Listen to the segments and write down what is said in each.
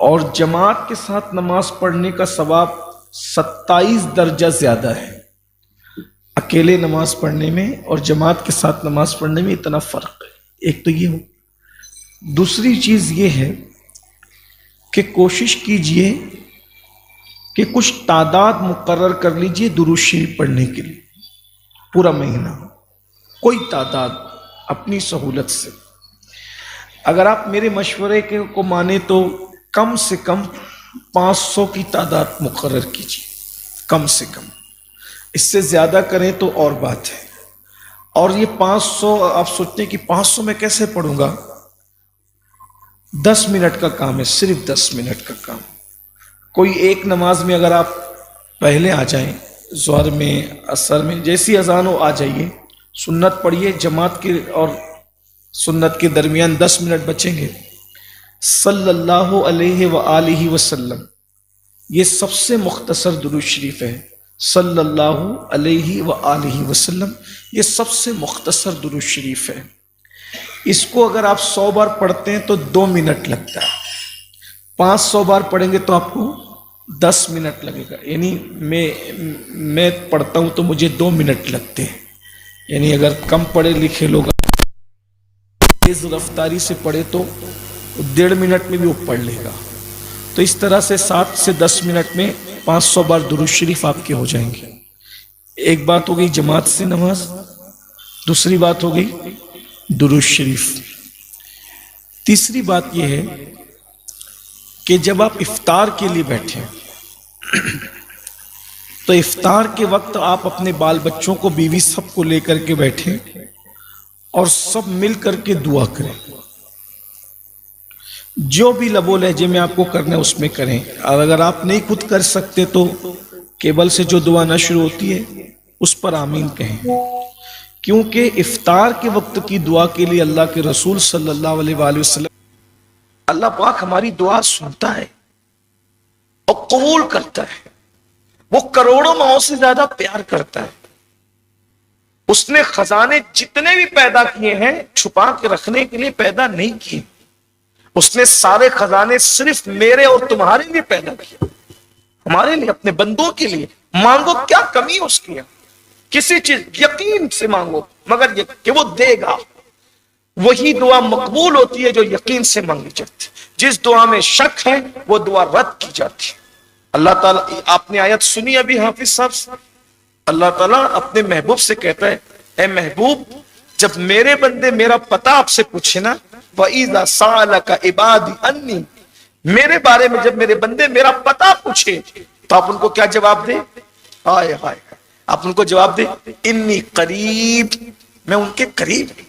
اور جماعت کے ساتھ نماز پڑھنے کا ثواب 27 درجہ زیادہ ہے۔ اکیلے نماز پڑھنے میں اور جماعت کے ساتھ نماز پڑھنے میں اتنا فرق ہے۔ ایک تو یہ ہو، دوسری چیز یہ ہے کہ کوشش کیجئے کہ کچھ تعداد مقرر کر لیجئے درود شریف پڑھنے کے لیے، پورا مہینہ کوئی تعداد اپنی سہولت سے۔ اگر آپ میرے مشورے کو مانیں تو کم سے کم 500 کی تعداد مقرر کیجیے، کم سے کم۔ اس سے زیادہ کریں تو اور بات ہے۔ اور یہ 500 آپ سوچتے ہیں کہ 500 میں کیسے پڑھوں گا؟ 10 منٹ کا کام ہے، صرف 10 منٹ کا کام۔ کوئی ایک نماز میں اگر آپ پہلے آ جائیں، ظہر میں، عصر میں، جیسی اذان ہو آ جائیے، سنت پڑھیے، جماعت کے اور سنت کے درمیان 10 منٹ بچیں گے۔ صلی اللہ علیہ وآلہ وسلم، یہ سب سے مختصر درود شریف ہے۔ صلی اللہ علیہ وآلہ وسلم، یہ سب سے مختصر درود شریف ہے۔ اس کو اگر آپ 100 بار پڑھتے ہیں تو 2 منٹ لگتا ہے، 500 بار پڑھیں گے تو آپ کو 10 منٹ لگے گا۔ یعنی میں پڑھتا ہوں تو مجھے 2 منٹ لگتے ہیں۔ یعنی اگر کم پڑھے لکھے لوگ تیز رفتاری سے پڑھے تو 1.5 منٹ میں بھی وہ پڑھ لے گا۔ تو اس طرح سے 7 سے 10 منٹ میں 500 بار درود شریف آپ کے ہو جائیں گے۔ ایک بات ہو گئی جماعت سے نماز، دوسری بات ہو گئی درود شریف۔ تیسری بات یہ ہے کہ جب آپ افطار کے لیے بیٹھیں تو افطار کے وقت آپ اپنے بال بچوں کو، بیوی، سب کو لے کر کے بیٹھیں اور سب مل کر کے دعا کریں۔ جو بھی لبو لہجے میں آپ کو کرنا ہے اس میں کریں، اور اگر آپ نہیں خود کر سکتے تو کیبل سے جو دعا نہ شروع ہوتی ہے اس پر آمین کہیں، کیونکہ افطار کے وقت کی دعا کے لیے اللہ کے رسول صلی اللہ علیہ وآلہ وسلم، اللہ پاک ہماری دعا سنتا ہے اور قبول کرتا ہے۔ وہ کروڑوں ماؤں سے زیادہ پیار کرتا ہے۔ اس نے خزانے جتنے بھی پیدا کیے ہیں چھپا کے رکھنے کے لیے پیدا نہیں کیے۔ اس نے سارے خزانے صرف میرے اور تمہارے لیے پیدا کیے، ہمارے لیے، اپنے بندوں کے لیے۔ مانگو، کیا کمی اس کی ہے؟ کسی چیز یقین سے مانگو، مگر کہ وہ دے گا۔ وہی دعا مقبول ہوتی ہے جو یقین سے مانگی جاتی ہے۔ جس دعا میں شک ہے وہ دعا رد کی جاتی ہے۔ اللہ تعالیٰ، آپ نے آیت سنی ابھی حافظ صاحب سے، اللہ تعالیٰ اپنے محبوب سے کہتا ہے، اے محبوب، جب میرے بندے میرا پتہ آپ سے پوچھے نا، وَإِذَا سَأَلَكَ عِبَادِي عَنِّي، میرے بارے میں جب میرے بندے میرا پتہ پوچھے تو آپ ان کو کیا جواب دیں؟ ہائے ہائے، آپ ان کو جواب دیں، انی قریب، میں ان کے قریب ہوں۔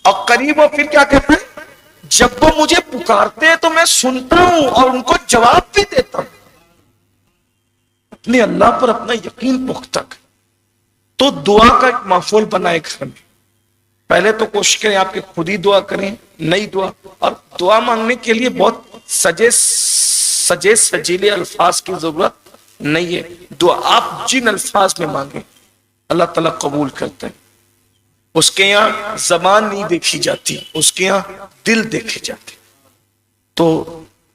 اور قریب، اور پھر کیا کہتے ہیں؟ جب وہ مجھے پکارتے ہیں تو میں سنتا ہوں اور ان کو جواب بھی دیتا ہوں۔ اپنے اللہ پر اپنا یقین پختہ کریں۔ تو دعا کا ایک ماحول بنائے گھر میں۔ پہلے تو کوشش کریں آپ کے خود ہی دعا کریں، نئی دعا۔ اور دعا مانگنے کے لیے بہت سجے سجیلے الفاظ کی ضرورت نہیں ہے۔ دعا آپ جن الفاظ میں مانگیں اللہ تعالیٰ قبول کرتا ہے۔ اس کے یہاں زبان نہیں دیکھی جاتی، اس کے یہاں دل دیکھے جاتے۔ تو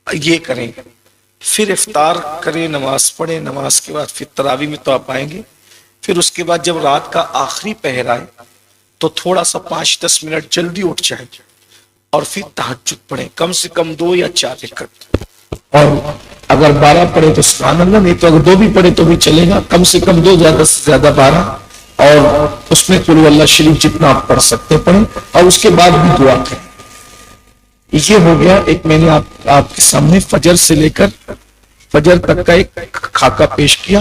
یہ کریں، پھر افطار کریں، نماز پڑھیں، نماز کے بعد پھر تراویح میں تو آپ آئیں گے۔ پھر اس کے بعد جب رات کا آخری پہر آئے تو تھوڑا سا 5-10 منٹ جلدی اٹھ جائیں اور پھر تہجد پڑھیں، کم سے کم 2 یا 4 رکعت۔ اور اگر 12 پڑھے تو سبحان اللہ، نہیں تو اگر 2 بھی پڑھے تو بھی چلے گا، کم سے کم 2، زیادہ سے زیادہ 12۔ اور اس میں قل اللہ شریف جتنا آپ پڑھ سکتے پڑھیں، اور اس کے بعد بھی دعا کریں۔ یہ ہو گیا ایک، میں نے آپ کے سامنے فجر سے لے کر فجر تک کا ایک خاکہ پیش کیا،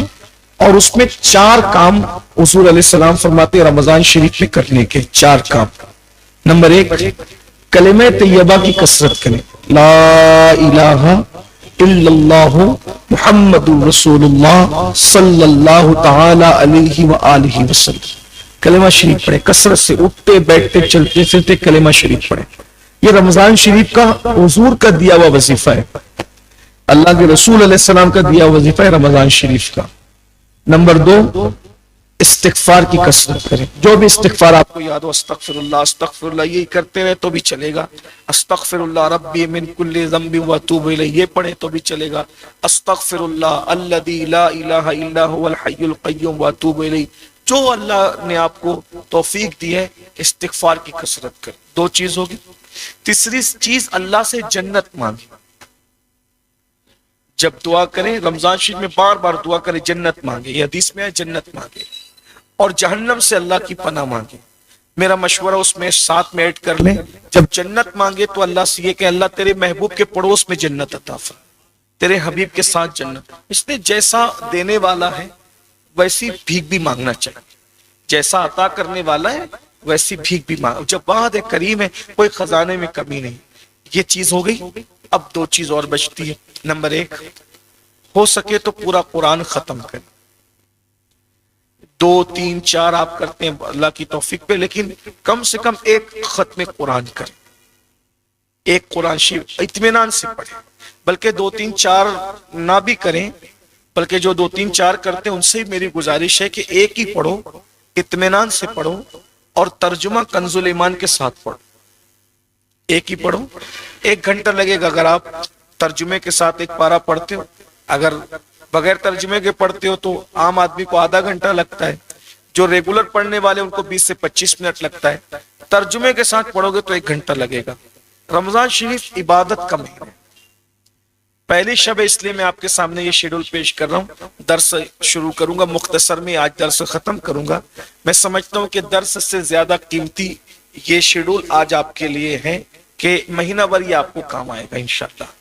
اور اس میں 4 کام حضور علیہ السلام فرماتے ہیں رمضان شریف میں کرنے کے 4 کام۔ نمبر 1، کلمہ طیبہ کی کثرت کریں، لا الہ الا اللہ محمد رسول اللہ صلی اللہ تعالی علیہ وآلہ وسلم۔ کلمہ شریف پڑھیں، کثرت سے، اٹھتے بیٹھتے چلتے پھرتے کلمہ شریف پڑھیں۔ یہ رمضان شریف کا حضور کا دیا ہوا وظیفہ ہے، اللہ کے رسول علیہ السلام کا دیا ہوا وظیفہ ہے رمضان شریف کا۔ نمبر 2، استغفار کی کثرت کریں. جو بھی استغفار آپ کو یاد ہو، استغفر اللہ یہی کرتے رہے تو بھی چلے گا. استغفر اللہ ربی من کل ذنب واتوب الیہ یہ پڑھیں تو بھی چلے گا. استغفر اللہ الذی لا الہ الا هو الحی القیوم واتوب الیہ. جو اللہ نے آپ کو توفیق دی ہے استغفار کی کثرت کریں. دو چیز ہوگی. تیسری چیز اللہ سے جنت مانگیں. جب دعا کریں رمضان شریف میں بار بار دعا کریں جنت مانگے. یہ حدیث میں ہے جنت مانگے. اور جہنم سے اللہ کی پناہ مانگے. میرا مشورہ اس میں ساتھ میں ایڈ کر لیں. جب جنت مانگے تو اللہ سے یہ کہ اللہ تیرے محبوب کے پڑوس میں جنت عطا فرما، تیرے حبیب کے ساتھ جنت. اس نے جیسا دینے والا ہے ویسی بھیک بھی مانگنا چاہیے. جیسا عطا کرنے والا ہے ویسی بھیک بھی مانگ. جب وعد کریم ہے کوئی خزانے میں کمی نہیں. یہ چیز ہو گئی. اب دو چیز اور بچتی ہے. نمبر ایک، ہو سکے تو پورا قرآن ختم کریں. 2 3 4 آپ کرتے ہیں اللہ کی توفیق پہ، لیکن کم سے کم ایک ختم قرآن کریں. ایک قرآن شریف اطمینان سے پڑھیں. بلکہ 2 3 4 نہ بھی کریں، بلکہ جو 2 3 4 کرتے ہیں ان سے میری گزارش ہے کہ ایک ہی پڑھو، اطمینان سے پڑھو اور ترجمہ کنز الایمان کے ساتھ پڑھو. ایک ہی پڑھو. 1 گھنٹہ لگے گا اگر آپ ترجمے کے ساتھ ایک پارہ پڑھتے ہو. اگر بغیر ترجمے کے پڑھتے ہو تو عام آدمی کو آدھا گھنٹہ لگتا ہے. جو ریگولر پڑھنے والے ان کو 20 سے 25 منٹ لگتا ہے. ترجمے کے ساتھ پڑھو گے تو 1 گھنٹہ لگے گا. رمضان شریف عبادت کا مہینہ. پہلی شب اس لیے میں آپ کے سامنے یہ شیڈول پیش کر رہا ہوں. درس شروع کروں گا مختصر میں، آج درس ختم کروں گا. میں سمجھتا ہوں کہ درس سے زیادہ قیمتی یہ شیڈول آج آپ کے لیے ہے کہ مہینہ بھر یہ آپ کو کام آئے گا انشاءاللہ.